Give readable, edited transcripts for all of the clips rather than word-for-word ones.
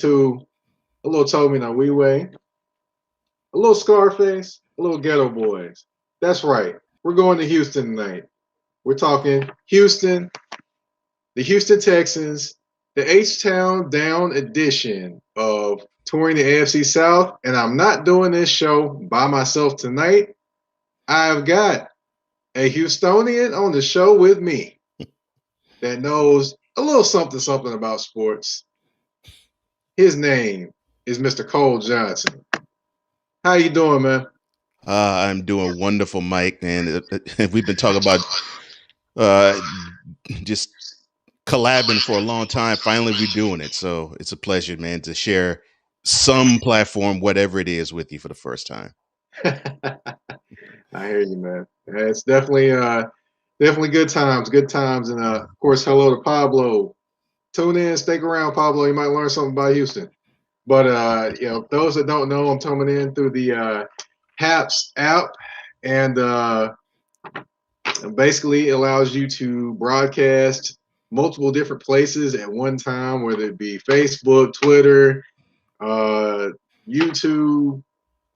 to a little Toby and a Wee Way, a little Scarface, a little Ghetto Boys. That's right. We're going to Houston tonight. We're talking Houston, the Houston Texans, the H-Town Down edition of touring the AFC South. And I'm not doing this show by myself tonight. I've got a Houstonian on the show with me that knows a little something about sports. His name is Mr. Cole Johnson. How you doing, man? I'm doing wonderful, Mike. And we've been talking about just collabing for a long time. Finally, we're doing it. So it's a pleasure, man, to share some platform, whatever it is, with you for the first time. I hear you, man. It's definitely good times. And of course, hello to Pablo. Tune in, stick around, Pablo. You might learn something about Houston. But those that don't know, I'm coming in through the HAPS app, and basically it allows you to broadcast multiple different places at one time, whether it be Facebook, Twitter, YouTube,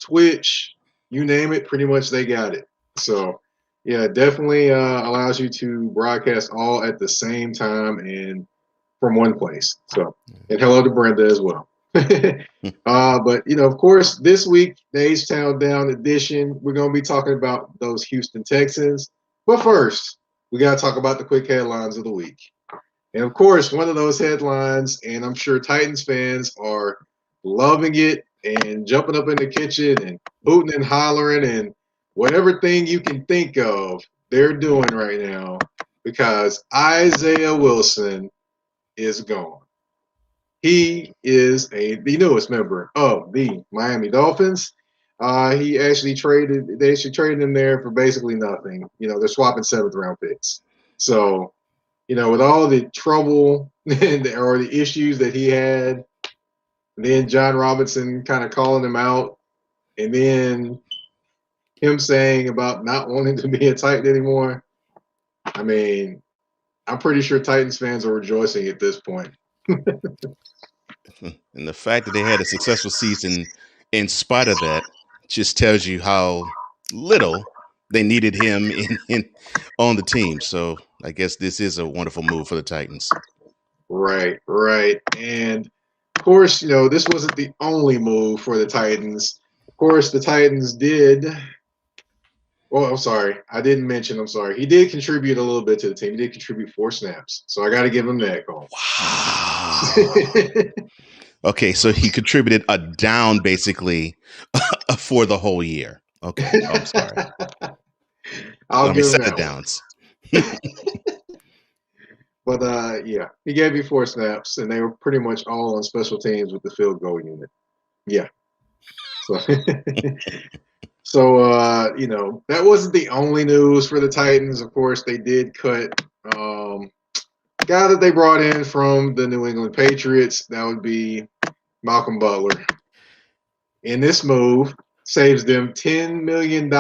Twitch, you name it, pretty much they got it. So yeah, definitely allows you to broadcast all at the same time and from one place. So, and hello to Brenda as well. But of course, this week, the H-Town Down edition, we're going to be talking about those Houston Texans. But first, we got to talk about the quick headlines of the week. And of course, one of those headlines, and I'm sure Titans fans are loving it and jumping up in the kitchen and hooting and hollering and whatever thing you can think of, they're doing right now because Isaiah Wilson is gone. He is the newest member of the Miami Dolphins. They actually traded him there for basically nothing. They're swapping 7th round picks. So, with all the trouble or the issues that he had, then John Robinson kind of calling him out, and then him saying about not wanting to be a Titan anymore. I mean, I'm pretty sure Titans fans are rejoicing at this point. And the fact that they had a successful season in spite of that just tells you how little they needed him on the team. So I guess this is a wonderful move for the Titans. Right. And of course, this wasn't the only move for the Titans. Of course, the Titans did. Oh, I'm sorry. I didn't mention. I'm sorry. He did contribute a little bit to the team. He did contribute 4 snaps. So I got to give him that call. Wow. Okay, so he contributed a down basically for the whole year. Okay, I'm sorry. I'll give him that downs. But yeah, he gave me 4 snaps, and they were pretty much all on special teams with the field goal unit. Yeah. So, that wasn't the only news for the Titans. Of course, they did cut guy that they brought in from the New England Patriots. That would be Malcolm Butler. And this move saves them $10 million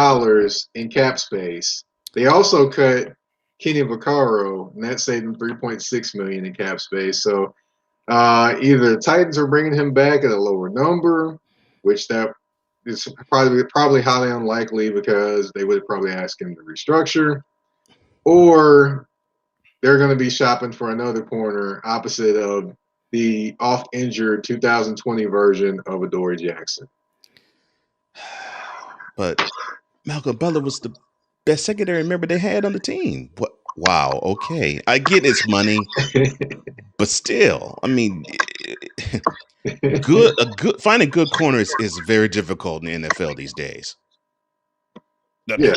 in cap space. They also cut Kenny Vaccaro, and that saved them $3.6 million in cap space. So either the Titans are bringing him back at a lower number, which that is probably highly unlikely because they would probably ask him to restructure, or they're going to be shopping for another corner opposite of the oft-injured 2020 version of Adoree Jackson. But Malcolm Butler was the best secondary member they had on the team. What? Wow. Okay, I get his money, but still, I mean, finding good corners is very difficult in the NFL these days. Yeah.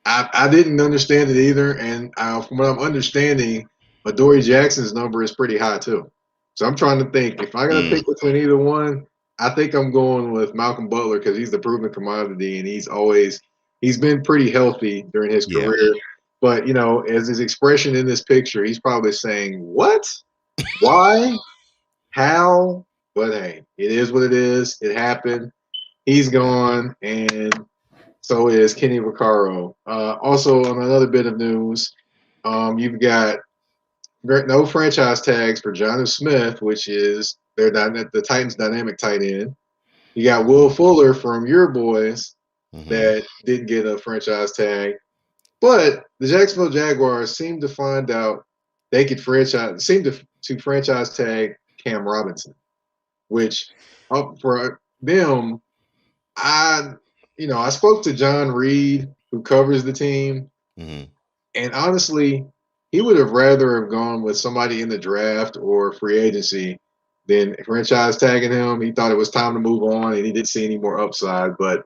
I didn't understand it either, and from what I'm understanding, Adoree Jackson's number is pretty high too. So I'm trying to think, if I got to pick between either one, I think I'm going with Malcolm Butler because he's the proven commodity, and he's been pretty healthy during his career. But as his expression in this picture, he's probably saying, "What? Why? How?" But hey, it is what it is. It happened. He's gone, and so is Kenny Vaccaro. Also, on another bit of news, you've got no franchise tags for Jonnu Smith, which is the Titans' dynamic tight end. You got Will Fuller from your boys Mm-hmm. that didn't get a franchise tag. But the Jacksonville Jaguars seemed to find out they could franchise tag Cam Robinson, which for them, I I spoke to John Reed, who covers the team, Mm-hmm. and honestly, he would have rather have gone with somebody in the draft or free agency than franchise tagging him. He thought it was time to move on, and he didn't see any more upside. But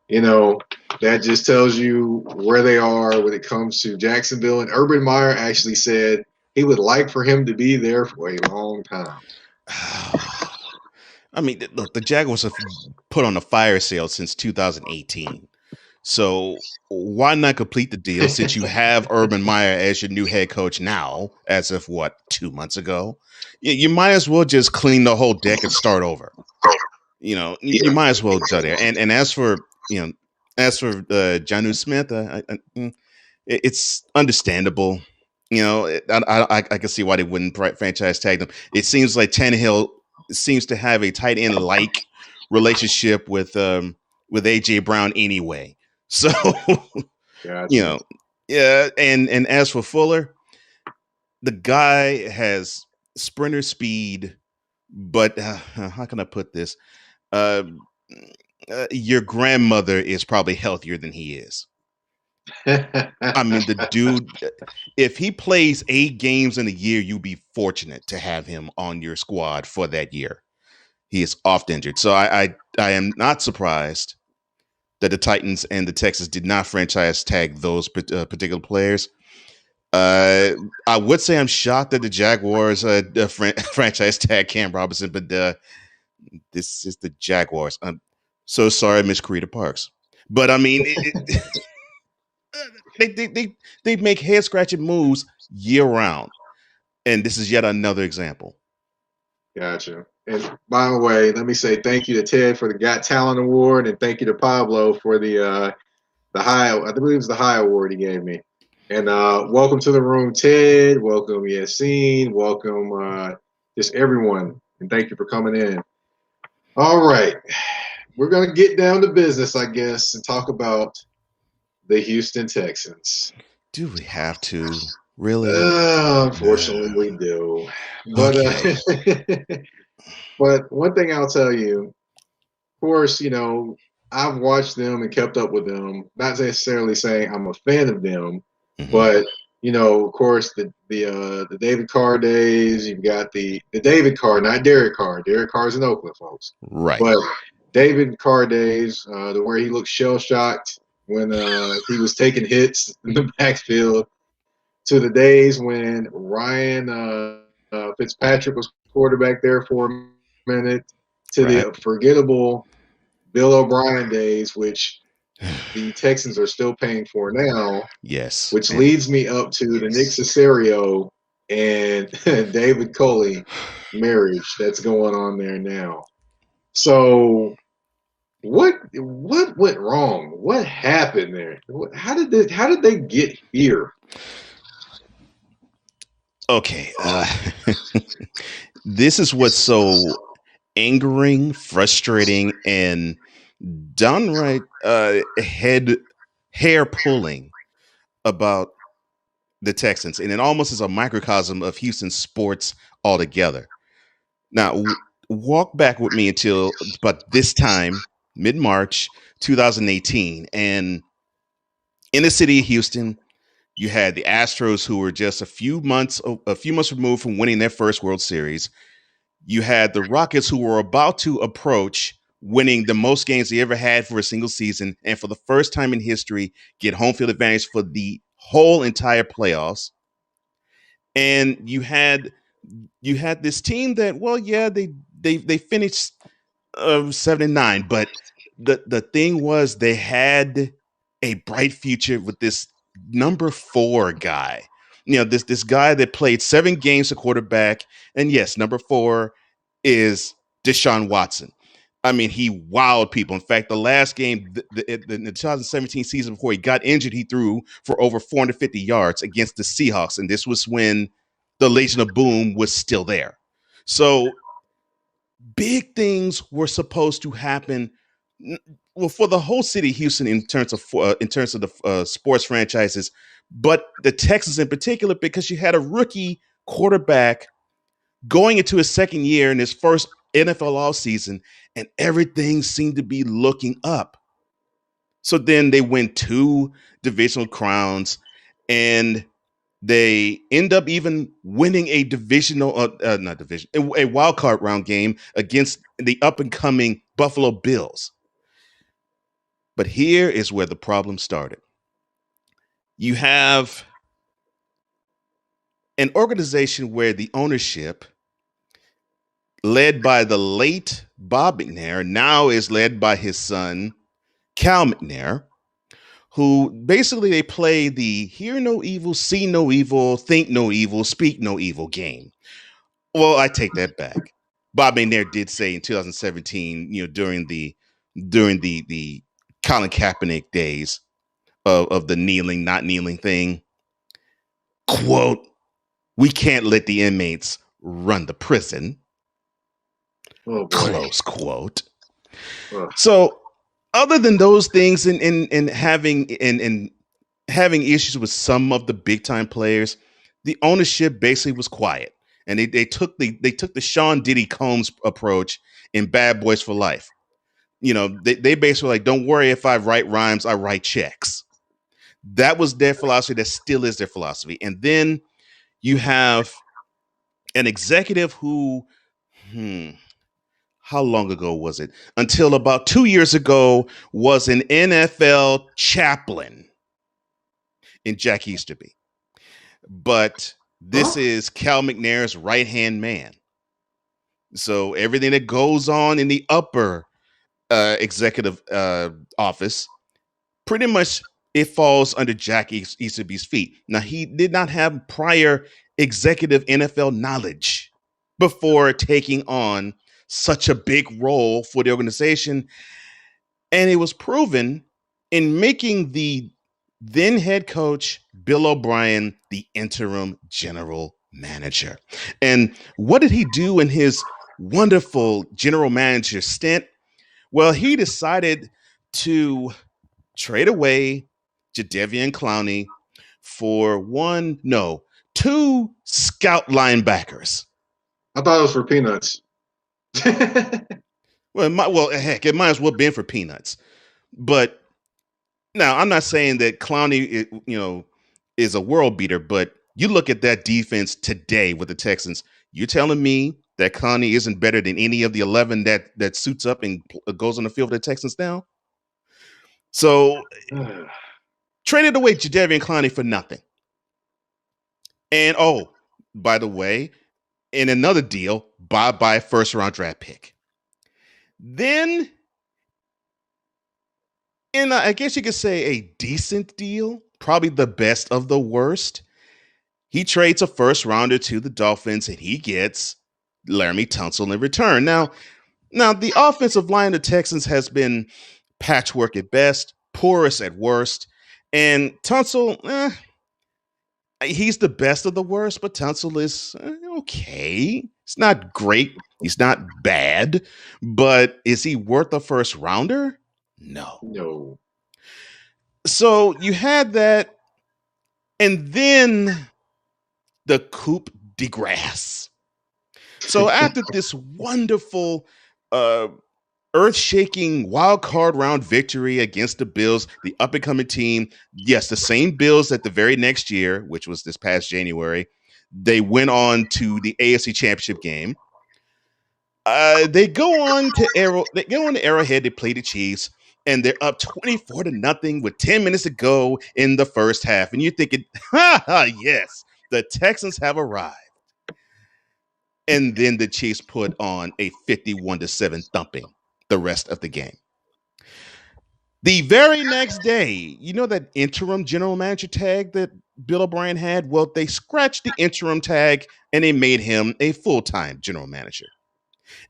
you know, that just tells you where they are when it comes to Jacksonville. And Urban Meyer actually said he would like for him to be there for a long time. I mean, look, the Jaguars have put on a fire sale since 2018. So why not complete the deal since you have Urban Meyer as your new head coach now, as of what, 2 months ago? You might as well just clean the whole deck and start over. You Yeah, might as well do that. And as for Jonnu Smith, it's understandable. I can see why they wouldn't franchise tag them. It seems like Tannehill seems to have a tight end like relationship with AJ Brown anyway. So you gotcha. know, yeah. And as for Fuller, the guy has sprinter speed, but how can I put this? Uh, your grandmother is probably healthier than he is. I mean, the dude, if he plays 8 games in a year, you'd be fortunate to have him on your squad for that year. He is oft injured. So I am not surprised that the Titans and the Texans did not franchise tag those particular players. I would say I'm shocked that the Jaguars franchise tag Cam Robinson, but this is the Jaguars. I'm so sorry, Miss Karita Parks. But I mean, they make head scratching moves year round, and this is yet another example. Gotcha. And by the way, let me say thank you to Ted for the Got Talent Award, and thank you to Pablo for the high. I believe it was the high award he gave me. And welcome to the room, Ted. Welcome, Yassine. Welcome, just everyone, and thank you for coming in. All right, we're gonna get down to business, I guess, and talk about the Houston Texans. Do we have to really? Unfortunately, we do. But Okay. but one thing I'll tell you, of course, I've watched them and kept up with them. Not necessarily saying I'm a fan of them, Hmm. but of course, the David Carr days. You've got the David Carr, not Derek Carr. Derek Carr's in Oakland, folks. Right. But David Carr days, the where he looked shell shocked when he was taking hits in the backfield, to the days when Ryan Fitzpatrick was quarterback there for a minute, to Right. the forgettable Bill O'Brien days, which the Texans are still paying for now, Yes. which leads me up to the Nick Casario and David Culley marriage that's going on there now. So what went wrong? What happened there? How did they get here? Okay. This is what's so angering, frustrating, and downright head hair pulling about the Texans, and it almost is a microcosm of Houston sports altogether. Now, walk back with me until about this time, mid March 2018, and in the city of Houston, you had the Astros, who were just a few months removed from winning their first World Series. You had the Rockets, who were about to approach winning the most games they ever had for a single season, and for the first time in history, get home field advantage for the whole entire playoffs. And you had this team that, well, yeah, they finished 7-9, but the thing was they had a bright future with this number 4 guy. This guy that played 7 games at quarterback, and yes, number 4 is Deshaun Watson. I mean, he wowed people. In fact, the last game, the 2017 season before he got injured, he threw for over 450 yards against the Seahawks, and this was when the Legion of Boom was still there. So big things were supposed to happen. Well, for the whole city of Houston in terms of the sports franchises, but the Texans in particular, because you had a rookie quarterback going into his second year in his first NFL offseason, and everything seemed to be looking up. So then they win two divisional crowns, and they end up even winning a divisional, not division, a wild card round game against the up and coming Buffalo Bills. But here is where the problem started. You have an organization where the ownership, led by the late Bob McNair, now is led by his son, Cal McNair, who basically they play the hear no evil, see no evil, think no evil, speak no evil game. Well, I take that back. Bob McNair did say in 2017, during the Colin Kaepernick days of the kneeling, not kneeling thing, quote, "We can't let the inmates run the prison." Oh boy. Close quote. Ugh. So, other than those things, and having issues with some of the big time players, the ownership basically was quiet, and they took the Sean Diddy Combs approach in Bad Boys for Life. They basically were like, "Don't worry if I write rhymes, I write checks." That was their philosophy. That still is their philosophy. And then you have an executive who, how long ago was it? Until about 2 years ago, was an NFL chaplain in Jack Easterby. But this is Cal McNair's right hand man. So everything that goes on in the upper executive office, pretty much it falls under Jack Easterby's feet. Now, he did not have prior executive NFL knowledge before taking on such a big role for the organization. And it was proven in making the then head coach, Bill O'Brien, the interim general manager. And what did he do in his wonderful general manager stint? Well, he decided to trade away Jadeveon Clowney for two scout linebackers. I thought it was for peanuts. Well, heck, it might as well have been for peanuts. But now, I'm not saying that Clowney, is a world beater, but you look at that defense today with the Texans. You're telling me that Clowney isn't better than any of the 11 that suits up and goes on the field for the Texans now? So traded away Jadeveon Clowney for nothing. And by the way, in another deal, buy a first round draft pick. Then, in I guess you could say a decent deal, probably the best of the worst, he trades a first rounder to the Dolphins and he gets Laramie Tunsil in return. Now the offensive line of the Texans has been patchwork at best, porous at worst, and Tunsil, he's the best of the worst, but Tunsil is okay. It's not great. He's not bad, but is he worth a first rounder? No. So you had that, and then the coup de grace. So after this wonderful, earth-shaking wild card round victory against the Bills, the up-and-coming team, yes, the same Bills that the very next year, which was this past January, they went on to the AFC Championship game. They go on to Arrowhead. They play the Chiefs, and they're up 24-0 with 10 minutes to go in the first half. And you're thinking, yes, the Texans have arrived. And then the Chiefs put on a 51-7 thumping the rest of the game. The very next day, you know that interim general manager tag that Bill O'Brien had? Well, they scratched the interim tag and they made him a full-time general manager.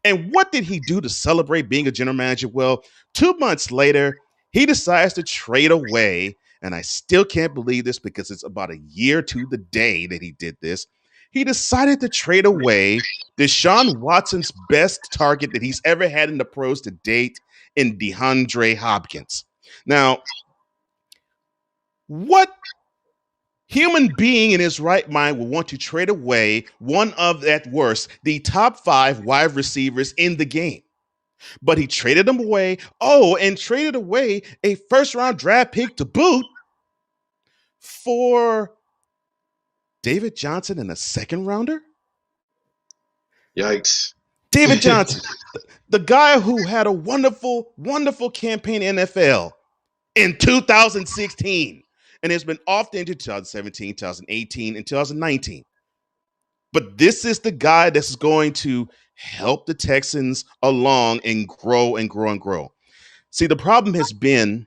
And what did he do to celebrate being a general manager? Well, 2 months later, he decides to trade away, and I still can't believe this because it's about a year to the day that he did this. he decided to trade away Deshaun Watson's best target that he's ever had in the pros to date in DeAndre Hopkins. Now, what human being in his right mind will want to trade away one of, at worst, the top 5 wide receivers in the game? But he traded them away. Oh, and traded away a first-round draft pick to boot for David Johnson and a second rounder? Yikes. David Johnson, the guy who had a wonderful, wonderful campaign in NFL in 2016 and has been off into 2017, 2018, and 2019. But this is the guy that's going to help the Texans along and grow and grow and grow. See, the problem has been,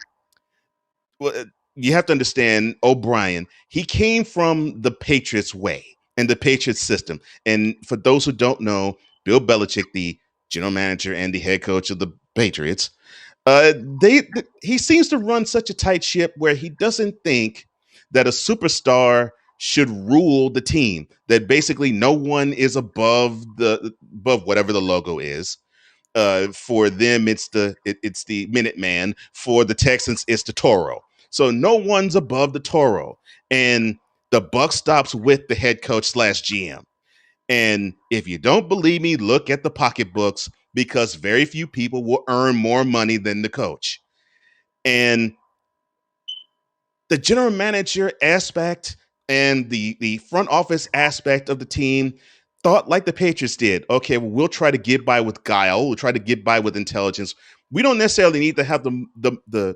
well, you have to understand O'Brien. He came from the Patriots way and the Patriots system. And for those who don't know, Bill Belichick, the general manager and the head coach of the Patriots, he seems to run such a tight ship where he doesn't think that a superstar should rule the team. That basically no one is above whatever the logo is. For them, it's the Minuteman. For the Texans, it's the Toro. So no one's above the Toro, and the buck stops with the head coach / GM. And if you don't believe me, look at the pocketbooks, because very few people will earn more money than the coach. And the general manager aspect and the front office aspect of the team thought like the Patriots did. Okay, well, we'll try to get by with guile. We'll try to get by with intelligence. We don't necessarily need to have the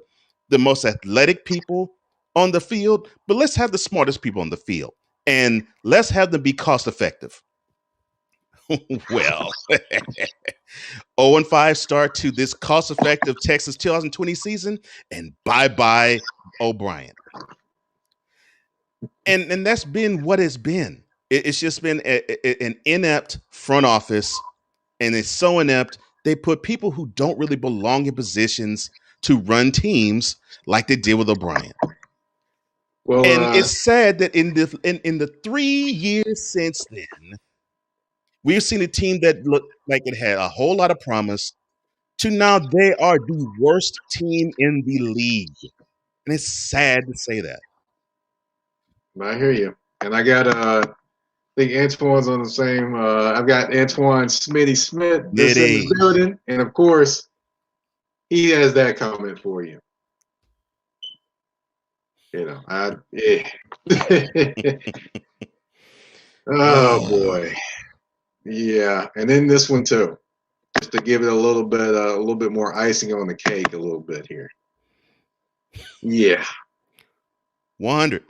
most athletic people on the field, but let's have the smartest people on the field, and let's have them be cost effective. Well, 0-5 start to this cost-effective Texas 2020 season, and bye-bye O'Brien. And that's been what it's been. It's just been an inept front office, and it's so inept, they put people who don't really belong in positions to run teams like they did with O'Brien. Well, and it's sad that in the 3 years since then, we've seen a team that looked like it had a whole lot of promise to now they are the worst team in the league. And it's sad to say that. I hear you. And I got, I think Antoine's on the same. I've got Antoine Smitty Smith that's in the building. And, of course, he has that comment for you. You know, oh, boy. Yeah, and then this one too, just to give it a little bit more icing on the cake, a little bit here. Yeah, 100,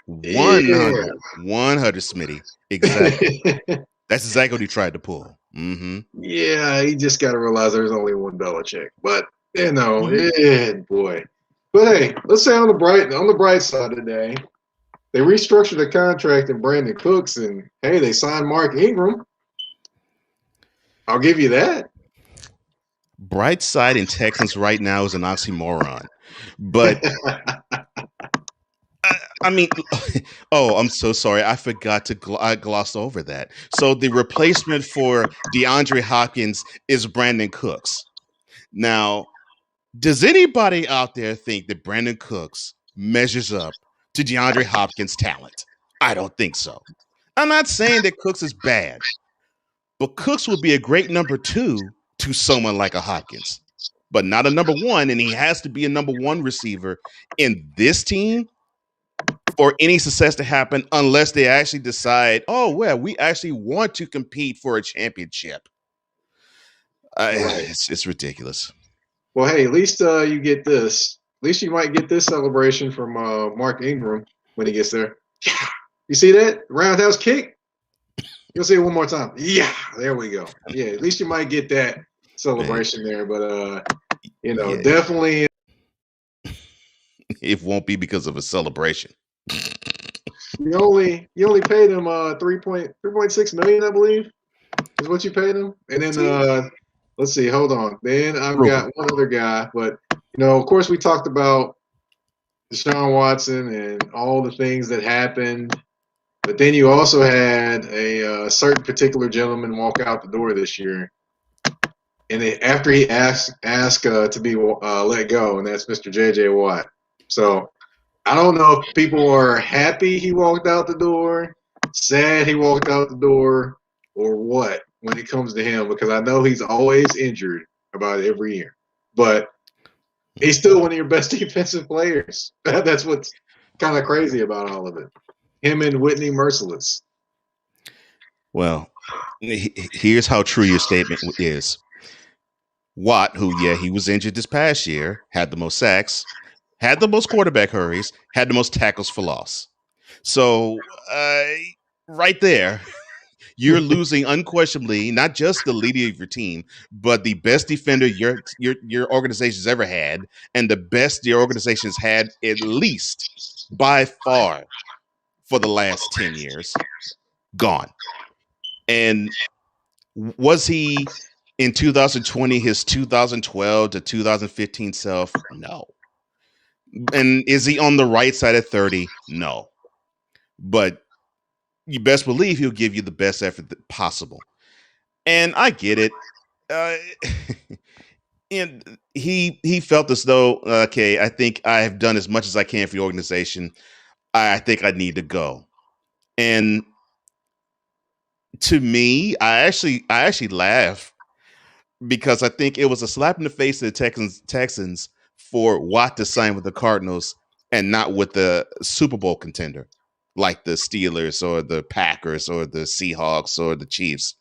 100, 100, Smitty. Exactly. That's exactly what he tried to pull. Mm-hmm. Yeah, he just got to realize there's only one Belichick, but you know, boy. But hey, let's say on the bright side today, they restructured the contract in Brandon Cooks, and hey, they signed Mark Ingram. I'll give you that. Bright side in Texans right now is an oxymoron. But, I mean, oh, I'm so sorry. I forgot to I glossed over that. So the replacement for DeAndre Hopkins is Brandon Cooks. Now, does anybody out there think that Brandon Cooks measures up to DeAndre Hopkins' talent? I don't think so. I'm not saying that Cooks is bad. But Cooks would be a great number 2 to someone like a Hopkins, but not a number 1. And he has to be a number 1 receiver in this team for any success to happen, unless they actually decide, oh, well, we actually want to compete for a championship. It's ridiculous. Well, hey, at least you get this. At least you might get this celebration from Mark Ingram when he gets there. You see that? Roundhouse kick? You'll see it one more time. Yeah, there we go. Yeah, at least you might get that celebration there. But, you know, definitely. It won't be because of a celebration. You only paid him $3.6 million, I believe, is what you paid him. And then let's see, hold on. Then I've got one other guy. But, you know, of course, we talked about Deshaun Watson and all the things that happened But then you also had a certain particular gentleman walk out the door this year, and after he asked to be let go, and that's Mr. J.J. Watt. So I don't know if people are happy he walked out the door, sad he walked out the door, or what when it comes to him, because I know he's always injured about every year. But he's still one of your best defensive players. That's what's kind of crazy about all of it. Him and Whitney Merciless. Well, here's how true your statement is. Watt, who, yeah, he was injured this past year, had the most sacks, had the most quarterback hurries, had the most tackles for loss. So, right there, you're losing unquestionably not just the leader of your team, but the best defender your organization's ever had, and the best your organization's had at least by far for the last 10 years. Gone. And was he in 2020 his 2012 to 2015 self? No. And is he on the right side of 30? No. But you best believe he'll give you the best effort possible. And I get it. Uh, and he felt as though, okay, I think I have done as much as I can for the organization. I think I need to go. And to me, I actually laugh because I think it was a slap in the face to the Texans for Watt to sign with the Cardinals and not with the Super Bowl contender like the Steelers or the Packers or the Seahawks or the Chiefs.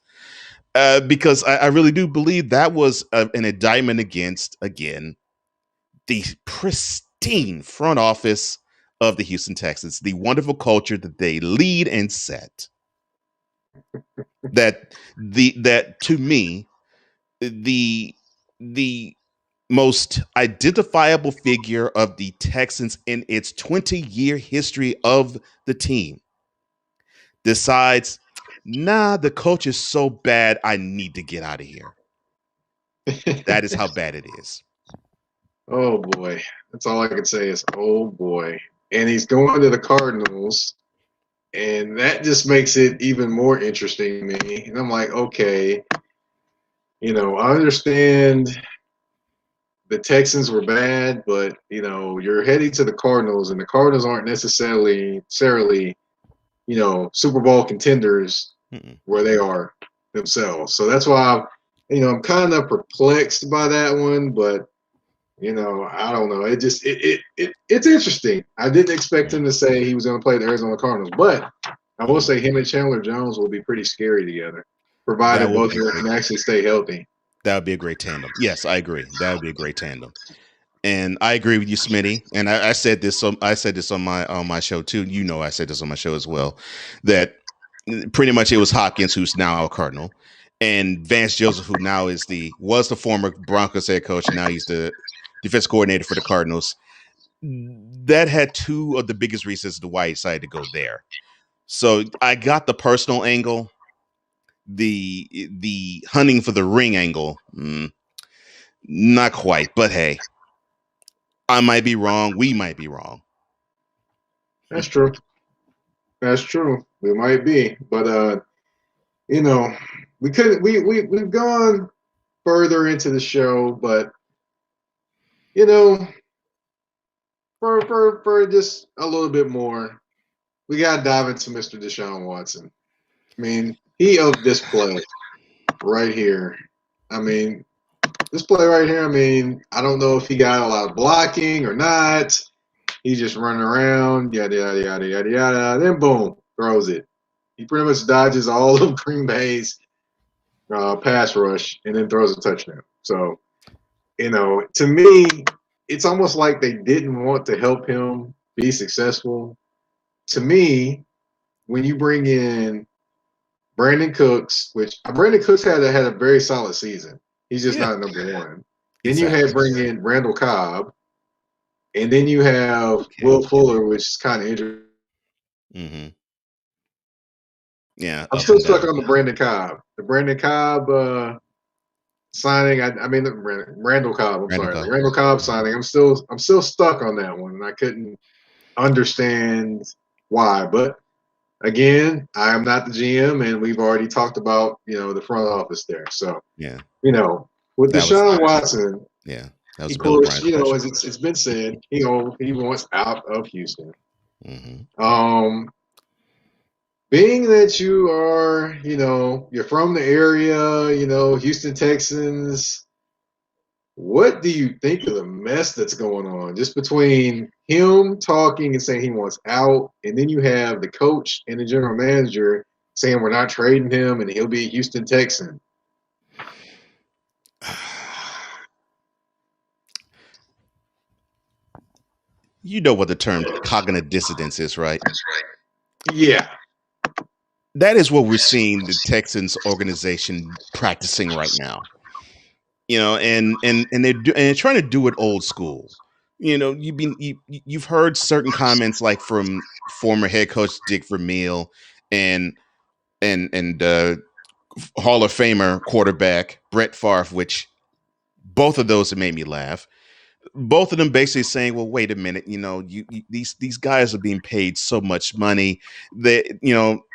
Because I really do believe that was an indictment against, again, the pristine front office of the Houston Texans, the wonderful culture that they lead and set. That to me, the most identifiable figure of the Texans in its 20-year history of the team decides, nah, the coach is so bad, I need to get out of here. That is how bad it is. Oh boy, that's all I can say is oh boy. And he's going to the Cardinals, and that just makes it even more interesting to me. And I'm like, okay, I understand the Texans were bad, but you're heading to the Cardinals, and the Cardinals aren't necessarily Super Bowl contenders Mm-mm. where they are themselves. So that's why I'm kind of perplexed by that one, but I don't know. It just it's interesting. I didn't expect him to say he was going to play the Arizona Cardinals, but I will say him and Chandler Jones will be pretty scary together, That provided would both be of them great. can actually stay healthy. That would be a great tandem. Yes, I agree. That would be a great tandem. And I agree with you, Smitty. And I said this. I said this on my show too. I said this on my show as well. That pretty much it was Hopkins, who's now a Cardinal, and Vance Joseph, who now was the former Broncos head coach. Now he's the defense coordinator for the Cardinals. That had two of the biggest reasons to why he decided to go there. So I got the personal angle, the hunting for the ring angle. Not quite, but hey, I might be wrong. We might be wrong. That's true. That's true. We might be, but you know, we could we've gone further into the show, but you know, for just a little bit more, we gotta dive into Mr. Deshaun Watson. I mean, he owed this play right here. I mean, this play right here. I mean, I don't know if he got a lot of blocking or not. He's just running around, yada yada yada yada yada. Then boom, throws it. He pretty much dodges all of Green Bay's pass rush and then throws a touchdown. So, to me, it's almost like they didn't want to help him be successful. To me, when you bring in Brandon Cooks, which Brandon Cooks had a very solid season. He's just Yeah, not number one. Then you exactly. had bring in Randall Cobb, and then you have Okay. Will Fuller, which is kind of injured. Mm-hmm. Yeah, I'm up still and stuck down. on the Brandon Cobb. The Brandon Cobb signing. I mean Randall Cobb. I'm Randall sorry, the Cobb. Randall Cobb signing. I'm still stuck on that one, and I couldn't understand why. But again, I'm not the GM, and we've already talked about the front office there. So Yeah, with that was Deshaun Watson, yeah, that was of Bill course, O'Brien's question. as it's been said, he wants out of Houston. Hmm. Um, being that you're from the area, Houston Texans, what do you think of the mess that's going on just between him talking and saying he wants out, and then you have the coach and the general manager saying we're not trading him and he'll be a Houston Texan? You know what the term cognitive dissonance is, right? Yeah. That is what we're seeing the Texans organization practicing right now. And they're trying to do it old school. You've heard certain comments like from former head coach Dick Vermeil and and Hall of Famer quarterback Brett Favre, which both of those have made me laugh. Both of them basically saying, "Well, wait a minute, these guys are being paid so much money that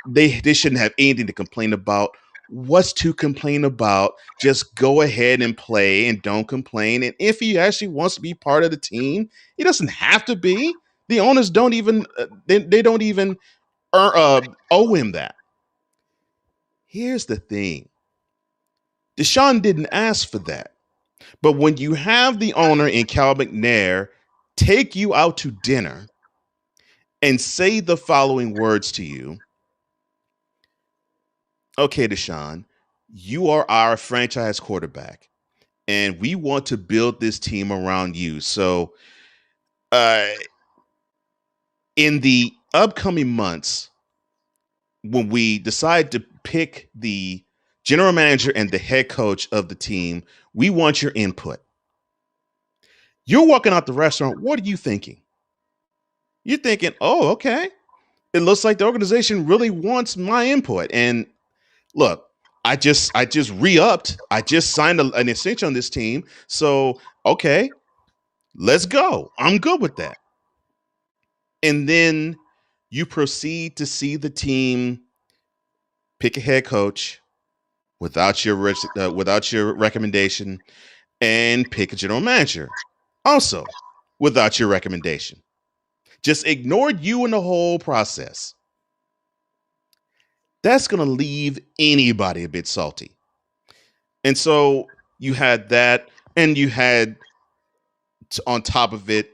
they shouldn't have anything to complain about. What's to complain about? Just go ahead and play and don't complain. And if he actually wants to be part of the team, he doesn't have to be. The owners don't even they don't even owe him that." Here's the thing: Deshaun didn't ask for that. But when you have the owner in Cal McNair take you out to dinner and say the following words to you, okay, Deshaun, you are our franchise quarterback, and we want to build this team around you. So, uh, in the upcoming months, when we decide to pick the general manager and the head coach of the team, we want your input. You're walking out the restaurant. What are you thinking? You're thinking, oh, okay. It looks like the organization really wants my input. And look, I just re-upped. I just signed an extension on this team. So okay, let's go. I'm good with that. And then you proceed to see the team pick a head coach without your recommendation, and pick a general manager also without your recommendation. Just ignored you in the whole process. That's going to leave anybody a bit salty. And so you had that, and you had on top of it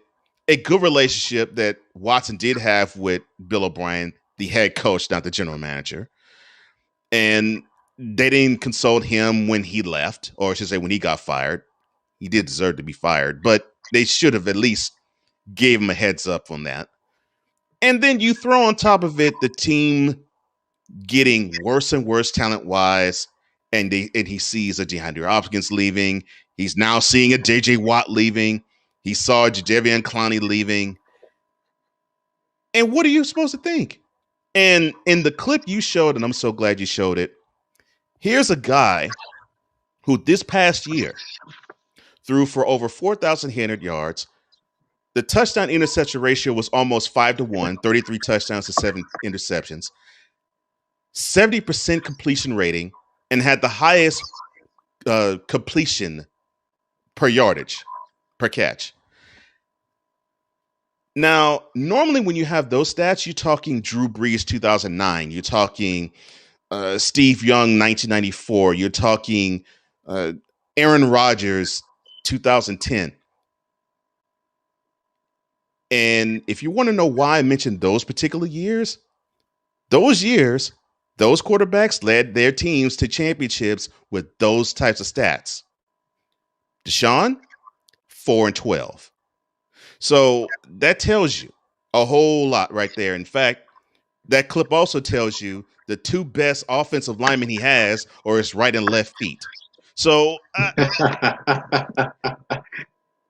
a good relationship that Watson did have with Bill O'Brien, the head coach, not the general manager. And they didn't consult him when he left, or I should say when he got fired. He did deserve to be fired, but they should have at least gave him a heads up on that. And then you throw on top of it the team getting worse and worse talent wise, and he sees a DeAndre Hopkins leaving. He's now seeing a JJ Watt leaving. He saw a Jadeveon Clowney leaving. And what are you supposed to think? And in the clip you showed, and I'm so glad you showed it, here's a guy who this past year threw for over 4,800 yards. The touchdown interception ratio was almost 5-1, 33 touchdowns to 7 interceptions, 70% completion rating, and had the highest completion per yardage per catch. Now, normally when you have those stats, you're talking Drew Brees 2009, you're talking Steve Young 1994, you're talking uh, Aaron Rodgers 2010. And if you want to know why I mentioned those years, those quarterbacks led their teams to championships with those types of stats. Deshaun, 4-12. So that tells you a whole lot right there. In fact, that clip also tells you the two best offensive linemen he has are his right and left feet. So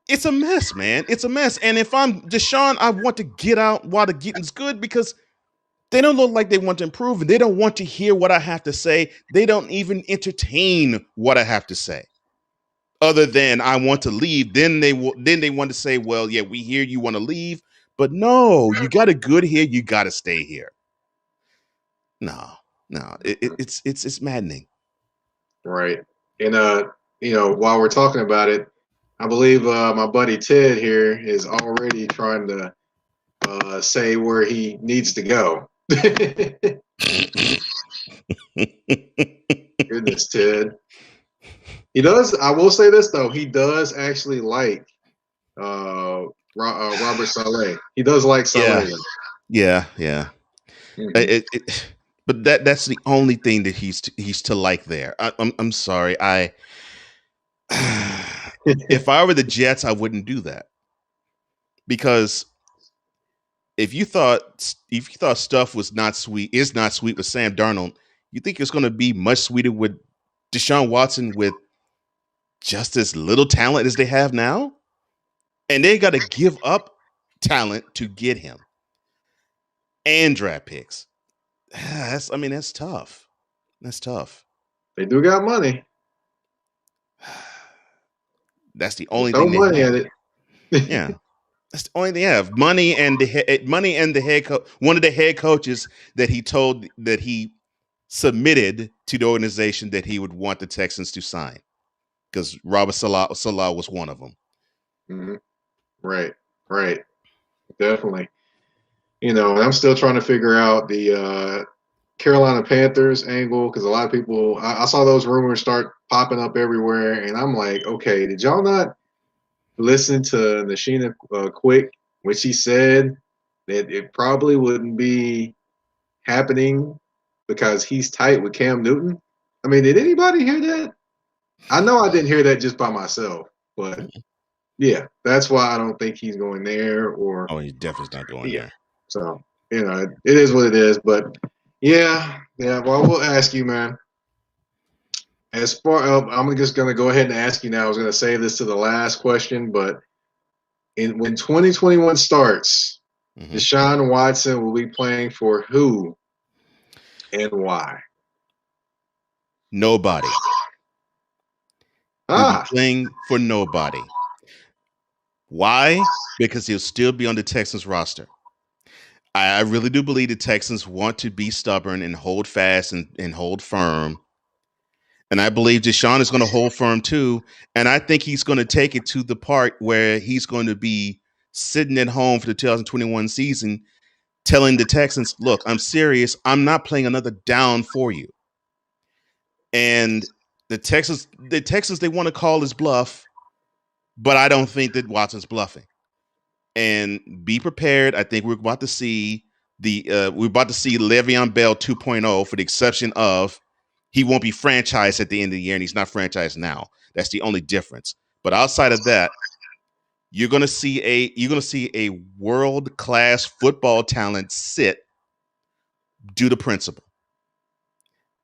it's a mess, man. It's a mess. And if I'm Deshaun, I want to get out while the getting's good, because they don't look like they want to improve, and they don't want to hear what I have to say. They don't even entertain what I have to say. Other than I want to leave, then they want to say, well, yeah, we hear you want to leave, but no, you got a good here, you got to stay here. No, no, Mhm. it's maddening. Right. And while we're talking about it, I believe my buddy Ted here is already trying to say where he needs to go. Goodness, Ted. He does. I will say this though. He does actually like Robert Saleh. He does like Yeah, Saleh. yeah. Hmm. But that's the only thing that he's to like there. I'm sorry. I if I were the Jets, I wouldn't do that because if you thought stuff was not sweet is not sweet with Sam Darnold, you think it's going to be much sweeter with Deshaun Watson with just as little talent as they have now, and they got to give up talent to get him and draft picks. That's tough. That's tough. They do got money. That's the They only throw thing they money have. at it. Yeah, that's the only thing they have. Money and the head coach. One of the head coaches that he told that he submitted to the organization that he would want the Texans to sign because Salah was one of them. Hmm. Right. Right. Definitely. And I'm still trying to figure out the Carolina Panthers angle because a lot of people I saw those rumors start popping up everywhere, and I'm like, okay, did y'all not listen to Nashina Quick when she said that it probably wouldn't be happening because he's tight with Cam Newton? I mean, did anybody hear that? I know I didn't hear that just by myself, but yeah, that's why I don't think he's going there. Or Oh, he definitely not going yeah, there. so it is what it is. But yeah. Well, we'll ask you, man. As far, I'm just gonna go ahead and ask you now. I was gonna save this to the last question, but when 2021 starts, Hmm. Deshaun Watson will be playing for who and why? Nobody. He'll be Ah, playing for nobody. Why? Because he'll still be on the Texans roster. I really do believe the Texans want to be stubborn and hold fast and hold firm. And I believe Deshaun is going to hold firm too. And I think he's going to take it to the part where he's going to be sitting at home for the 2021 season telling the Texans, look, I'm serious. I'm not playing another down for you. And the Texans, they want to call his bluff, but I don't think that Watson's bluffing. And be prepared. I think we're about to see Le'Veon Bell 2.0 for the exception of he won't be franchised at the end of the year, and he's not franchised now. That's the only difference. But outside of that, you're gonna see a world class football talent sit due to principle,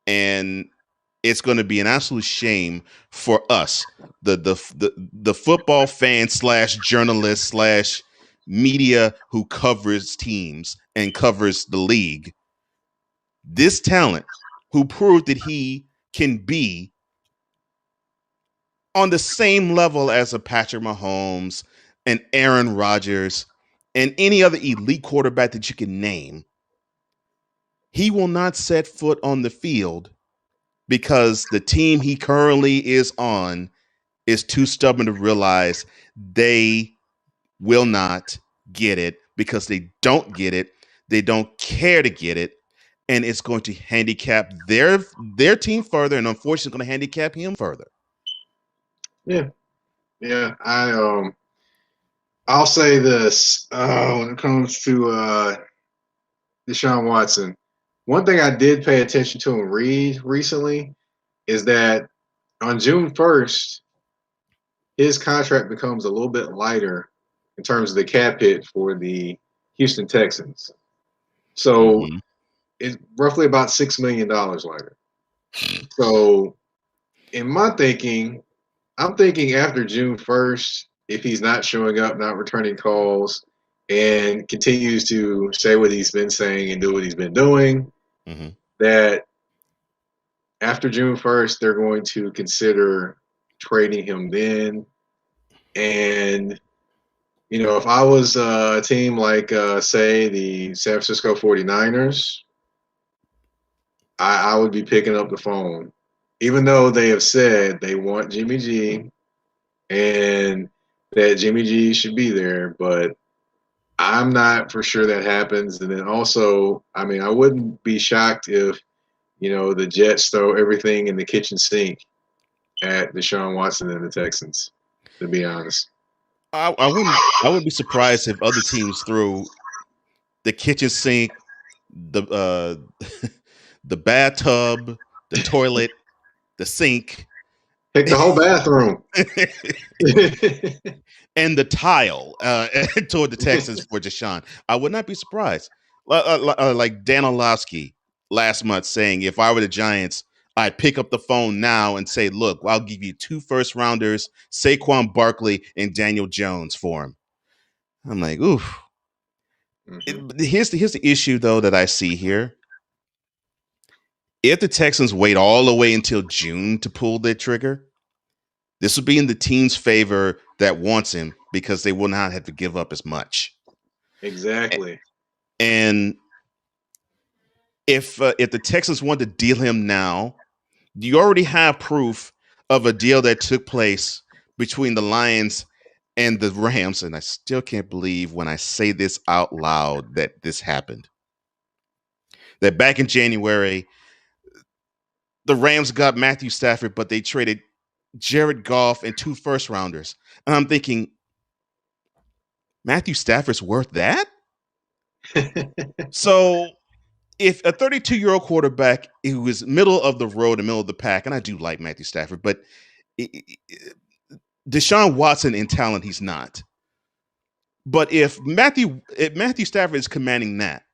and it's going to be an absolute shame for us, the football fan slash journalist slash media who covers teams and covers the league. This talent who proved that he can be on the same level as a Patrick Mahomes and Aaron Rodgers and any other elite quarterback that you can name, he will not set foot on the field because the team he currently is on is too stubborn to realize they will not get it because they don't get it. They don't care to get it. And it's going to handicap their team further, and unfortunately, it's going to handicap him further. yeah, yeah. I'll say this when it comes to Deshaun Watson. One thing I did pay attention to and read recently is that on June 1st, his contract becomes a little bit lighter in terms of the cap hit for the Houston Texans. So Mm-hmm. it's roughly about $6 million lighter. So in my thinking, I'm thinking after June 1st, if he's not showing up, not returning calls, and continues to say what he's been saying and do what he's been doing, Mm-hmm. that after June 1st, they're going to consider trading him then. And, if I was a team like, say, the San Francisco 49ers, I would be picking up the phone, even though they have said they want Jimmy G and that Jimmy G should be there, but I'm not for sure that happens. And then also, I mean, I wouldn't be shocked if the Jets throw everything in the kitchen sink at Deshaun Watson and the Texans. To be honest. I wouldn't be surprised if other teams threw the kitchen sink, the the bathtub, the toilet, the sink, Pick the whole bathroom. and the tile toward the Texans for Deshaun. I would not be surprised. Like Dan Orlovsky last month saying, if I were the Giants, I'd pick up the phone now and say, look, I'll give you 2 first rounders, Saquon Barkley and Daniel Jones for him. I'm like, oof. Here's the issue though that I see here. If the Texans wait all the way until June to pull their trigger, this would be in the team's favor that wants him because they will not have to give up as much. Exactly. And if the Texans want to deal him now, you already have proof of a deal that took place between the Lions and the Rams, and I still can't believe when I say this out loud that this happened. That back in January, the Rams got Matthew Stafford, but they traded Jared Goff and 2 first rounders. And I'm thinking, Matthew Stafford's worth that? So if a 32-year-old quarterback who was middle of the road and middle of the pack, and I do like Matthew Stafford, but Deshaun Watson in talent, he's not. But if Matthew Stafford is commanding that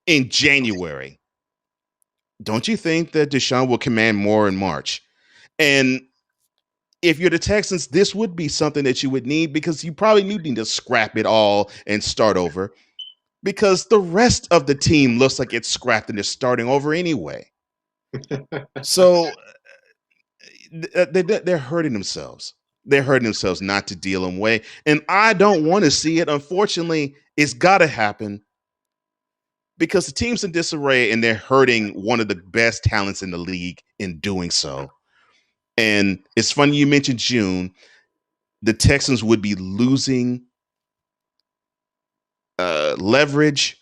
in January, don't you think that Deshaun will command more in March? And if you're the Texans, this would be something that you would need because you probably need to scrap it all and start over because the rest of the team looks like it's scrapped and is starting over anyway. So they're hurting themselves. They're hurting themselves not to deal them away. And I don't want to see it. Unfortunately, it's got to happen because the team's in disarray and they're hurting one of the best talents in the league in doing so. And it's funny you mentioned June. The Texans would be losing leverage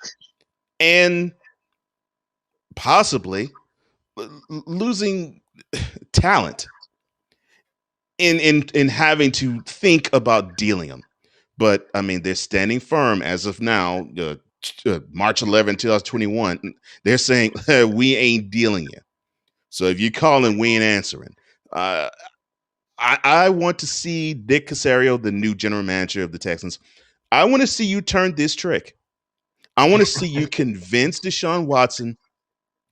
and possibly losing talent in having to think about dealing them. But I mean, they're standing firm as of now, March 11, 2021. They're saying we ain't dealing you. So if you calling, we ain't answering. I want to see Dick Casario, the new general manager of the Texans. I want to see you turn this trick. I want to see you convince Deshaun Watson,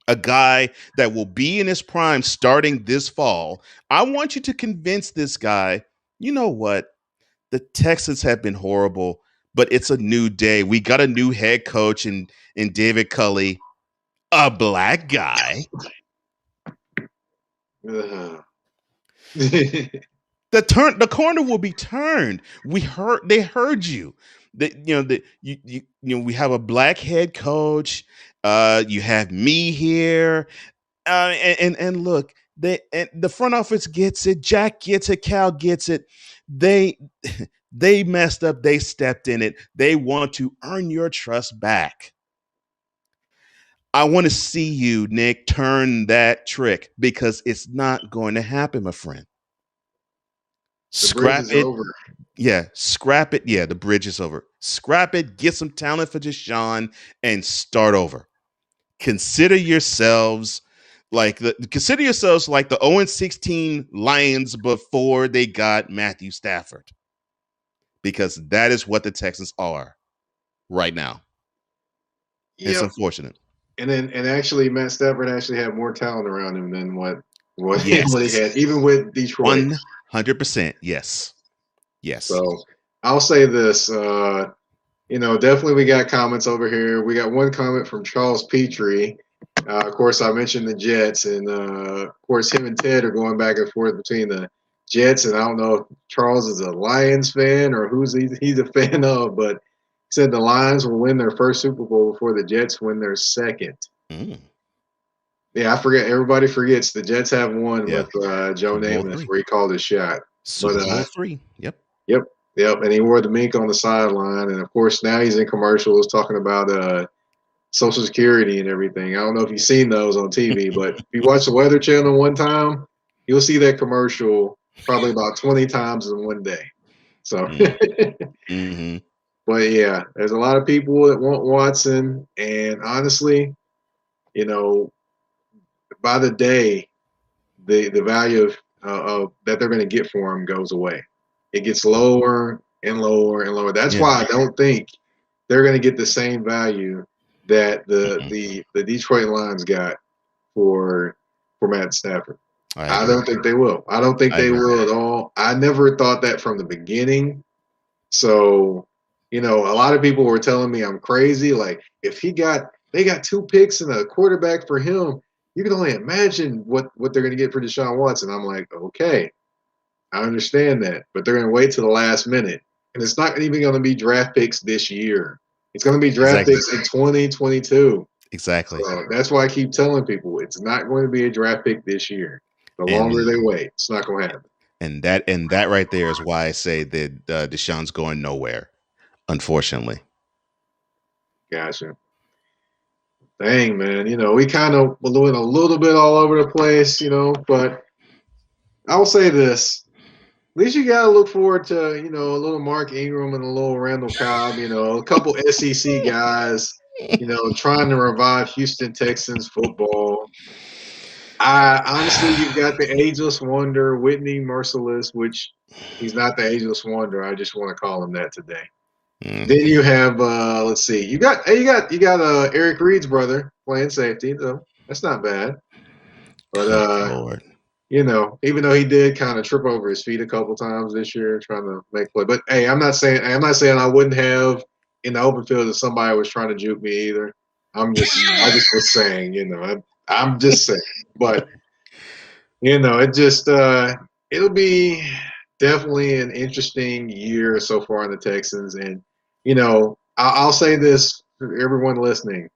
a guy that will be in his prime starting this fall. I want you to convince this guy, you know what? The Texans have been horrible, but it's a new day. We got a new head coach in David Culley, a black guy. The corner will be turned. They heard you. We have a black head coach. You have me here. And look, the front office gets it. Jack gets it. Cal gets it. They they messed up. They stepped in it. They want to earn your trust back. I want to see you, Nick, turn that trick because it's not going to happen, my friend. The bridge Scrap is it. over. Yeah, scrap it. Yeah, the bridge is over. Scrap it. Get some talent for Deshaun and start over. Consider yourselves consider yourselves like the 0-16 Lions before they got Matthew Stafford, because that is what the Texans are right now. It's Yep. unfortunate. And actually, Matt Stafford actually had more talent around him than what he Yes, had, even with Detroit. 100%. Yes, yes. So I'll say this. Definitely we got comments over here. We got one comment from Charles Petrie. Of course, I mentioned the Jets, and of course, him and Ted are going back and forth between the Jets, and I don't know if Charles is a Lions fan or who's he's a fan of, but he said the Lions will win their first Super Bowl before the Jets win their second. Mm. Yeah, I forget. Everybody forgets the Jets have won Yeah, with Joe Super Bowl Namath three, where he called his shot. But Super Bowl three. Yep. yep, yep, and he wore the mink on the sideline, and of course now he's in commercials talking about Social Security and everything. I don't know if you've seen those on TV, but if you watch the Weather Channel one time, you'll see that commercial probably about 20 times in one day. So, Mm-hmm. but yeah, there's a lot of people that want Watson, and honestly, you know, by the day, the value of that they're going to get for him goes away. It gets lower and lower and lower. That's Yeah. why I don't think they're going to get the same value that Mm-mm. the Detroit Lions got for Matt Stafford. I I agree. don't think they will. I don't think I they agree. will at all. I never thought that from the beginning. So, a lot of people were telling me I'm crazy. Like, if they got 2 picks and a quarterback for him, you can only imagine what they're going to get for Deshaun Watson. I'm like, okay, I understand that, but they're going to wait till the last minute, and it's not even going to be draft picks this year. It's going to be draft Exactly. picks in 2022. Exactly. So that's why I keep telling people it's not going to be a draft pick this year. The longer And they wait, it's not going to happen. and that right there is why I say that Deshaun's going nowhere. Unfortunately. Gotcha. Dang, man. We kind of went a little bit all over the place, but I'll say this. At least you got to look forward to, a little Mark Ingram and a little Randall Cobb, a couple SEC guys, trying to revive Houston Texans football. I honestly, you've got the ageless wonder, Whitney Merciless, which he's not the ageless wonder. I just want to call him that today. Mm. Then you have, let's see, you got Eric Reed's brother playing safety, so that's not bad. But Good Lord. even though he did kind of trip over his feet a couple times this year trying to make play. But hey, I'm not saying I wouldn't have in the open field if somebody was trying to juke me either. I just was saying, I'm just saying. But it just it'll be definitely an interesting year so far in the Texans, and I'll say this for everyone listening: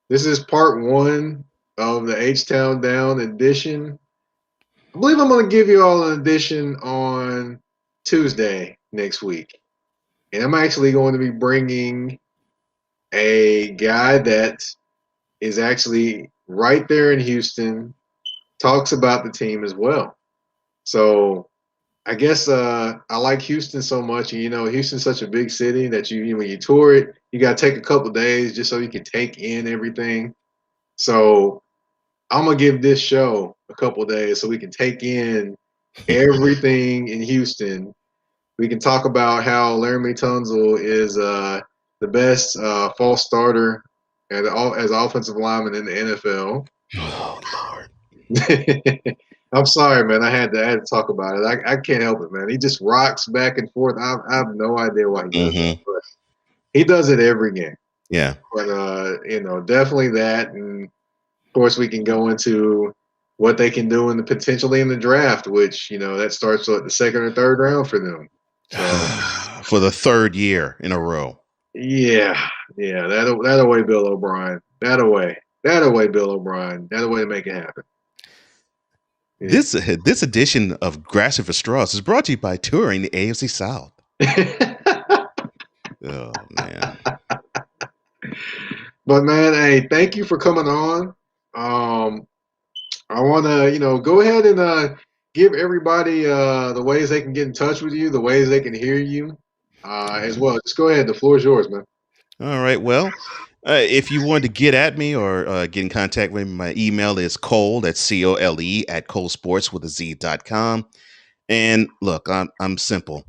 this is part one of the H Town Down edition. I believe I'm going to give you all an edition on Tuesday next week. And I'm actually going to be bringing a guy that is actually right there in Houston, talks about the team as well. So I guess I like Houston so much. And, Houston's such a big city that when you tour it, you got to take a couple days just so you can take in everything. So I'm going to give this show a couple days so we can take in everything in Houston. We can talk about how Laramie Tunzel is the best false starter as offensive lineman in the NFL. Oh Lord. I'm sorry, man. I had to talk about it. I can't help it, man. He just rocks back and forth. I have no idea why he does that, Mm-hmm. but he does it every game. Yeah. But definitely that, and of course we can go into what they can do potentially in the draft, which that starts at the second or third round for them. So For the third year in a row. yeah, yeah, that'll way Bill O'Brien. That'll way Bill O'Brien. That'll way to make it happen. Yeah. This edition of Grassy for Straws is brought to you by touring the AFC South. Oh man. But man, hey, thank you for coming on. I want to, go ahead and give everybody the ways they can get in touch with you, the ways they can hear you, as well. Just go ahead. The floor is yours, man. All right. Well, if you want to get at me or get in contact with me, my email is Cole, that's COLE at colesports with a Z.com. And look, I'm simple.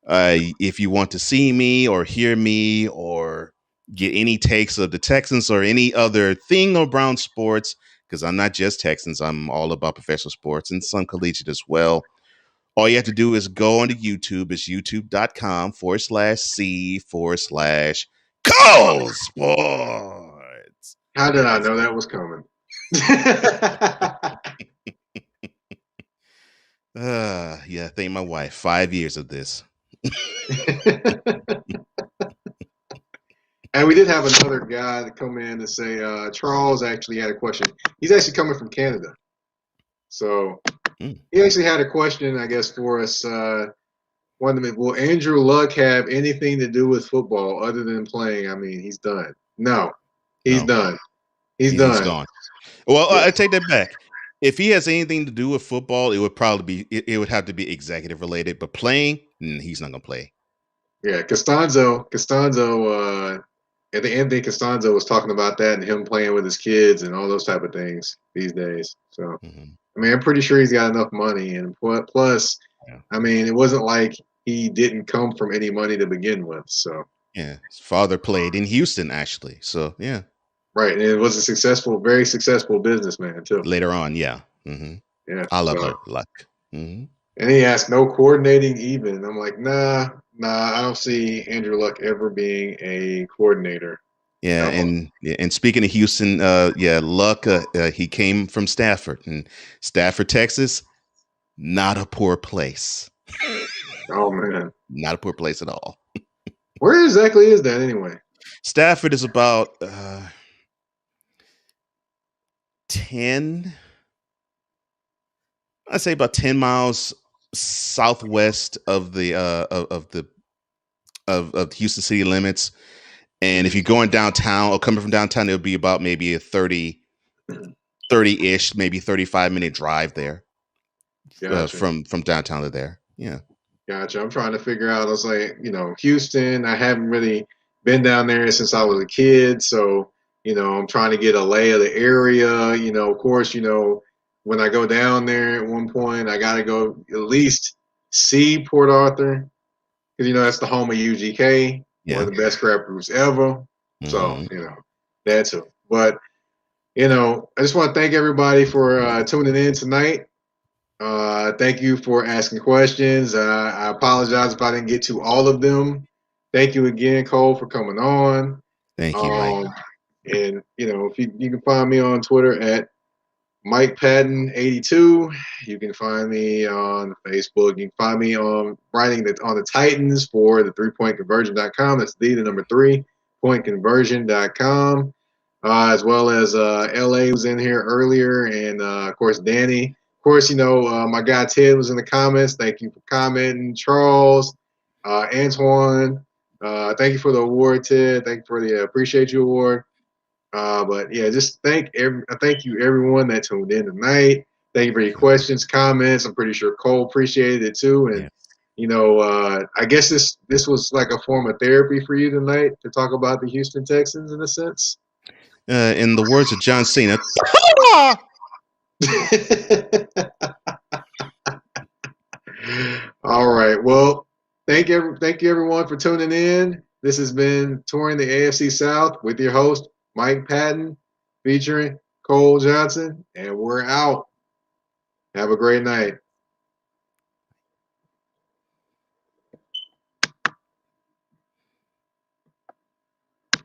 If you want to see me or hear me or get any takes of the Texans or any other thing around sports, because I'm not just Texans, I'm all about professional sports and some collegiate as well. All you have to do is go onto YouTube. It's youtube.com/C/Cole Sports. How did I know that was coming? Yeah, thank my wife. 5 years of this. And we did have another guy to come in and say Charles actually had a question. He's actually coming from Canada, so Mm, he actually had a question, I guess, for us. One of them, will Andrew Luck have anything to do with football other than playing? I mean, he's done. No, he's no, done. He's he's done. gone. Well, Yeah, I take that back. If he has anything to do with football, it would probably be it would have to be executive related. But playing, he's not gonna play. yeah. Costanzo. At the end, Costanzo was talking about that and him playing with his kids and all those type of things these days. So, Hmm. I mean, I'm pretty sure he's got enough money, and plus, Yeah. I mean, it wasn't like he didn't come from any money to begin with. So, Yeah, his father played in Houston actually. So yeah, right, and it was a successful, very successful businessman too. later on, yeah. Yeah. I love So, Luck. Hmm. and he asked no coordinating even. I'm like, nah. I don't see Andrew Luck ever being a coordinator. Yeah, No. and speaking of Houston, yeah, Luck. He came from Stafford, and Stafford, Texas, not a poor place. Oh man, Not a poor place at all. where exactly is that anyway? Stafford is about 10, I'd say about 10 miles southwest of the of Houston city limits. And if you're going downtown or coming from downtown, it would be about maybe a 30-ish, maybe 35-minute drive there Gotcha. from downtown to there. Yeah. Gotcha. I'm trying to figure out. I was like, Houston. I haven't really been down there since I was a kid, so I'm trying to get a lay of the area. Of course, when I go down there at one point, I got to go at least see Port Arthur because that's the home of UGK, one Yeah. of the best rap groups ever. So Hmm. that's it. But I just want to thank everybody for tuning in tonight. Thank you for asking questions. I apologize if I didn't get to all of them. Thank you again, Cole, for coming on. Thank you, Mike. Um, and if you can find me on Twitter at Mike Patton 82. You can find me on Facebook. You can find me on writing on the Titans for the 3pointconversion.com. That's the number 3pointconversion.com. As well as LA was in here earlier, and of course Danny. Of course, my guy Ted was in the comments. Thank you for commenting, Charles, Antoine. Thank you for the award, Ted. Thank you for the Appreciate You award. But yeah, just thank you everyone that tuned in tonight. Thank you for your questions, comments. I'm pretty sure Cole appreciated it too. And Yeah. I guess this was like a form of therapy for you tonight to talk about the Houston Texans in a sense. In the words of John Cena. All right. Well, thank you everyone for tuning in. This has been Touring the AFC South with your host, Mike Patton, featuring Cole Johnson, and we're out. Have a great night.